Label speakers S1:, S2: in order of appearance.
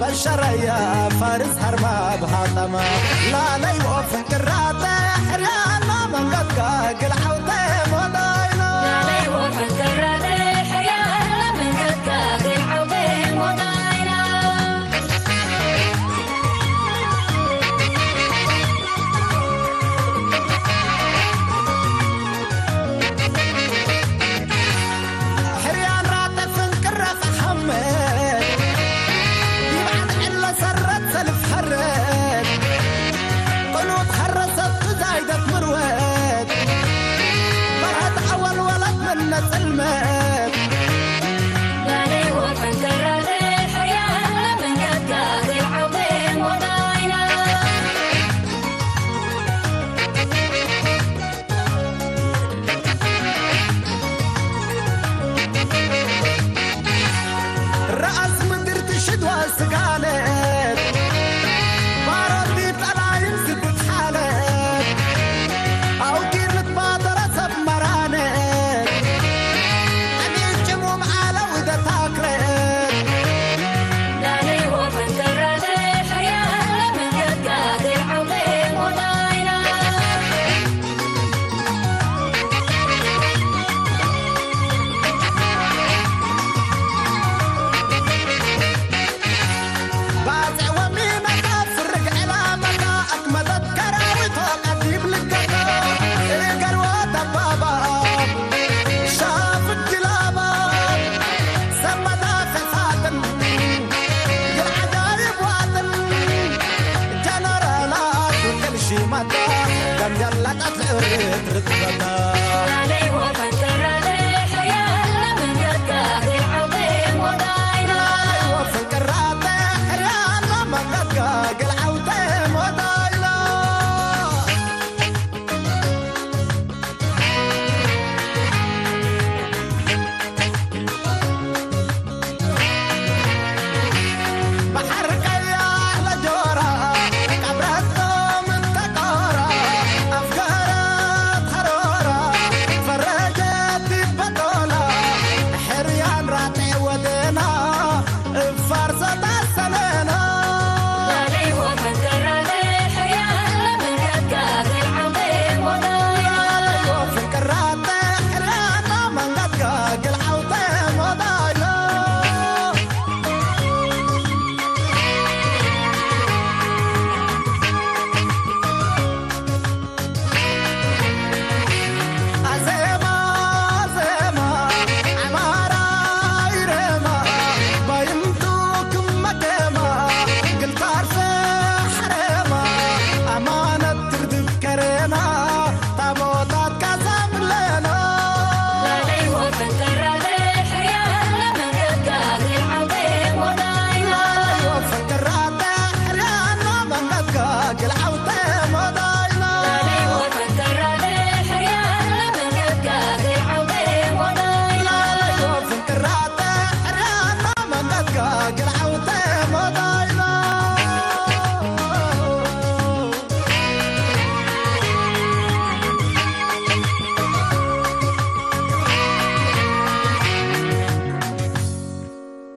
S1: بشريا فارس حربا بحطمة لا لا يوقف كراته حريانا من قد قاقل حوته مضاينا
S2: لا لا يوقف كراته حريانا من قد قاقل حوته مضاينا
S1: حريان راتب فنكرة فحمد يبعد إلا سرت سلف حرد قنوط حرست زايدة مرواد فرهد أول ولد منا سلمت
S2: لا لا يوقف كراته حريانا من قد قاقل حوته مضاينا
S1: رأس مدير تشد واسقالت باردي بلايم سبت حالت أو كيرت باطرة سب مرانت أمين جموم على ودا تاكرت
S2: لا لا يوقف كراته حريانا من قد قاقل حوته مضاينا
S1: بازع وميمة فرق على مكا أكمدت كراويتها قديم للقطا القروة دبابة شاف الكلابة سمدا خفاتن العجايب واتن جنرالات وكل شي مدى دم جلت أتلقيت رتبتا
S2: لا لا يوقف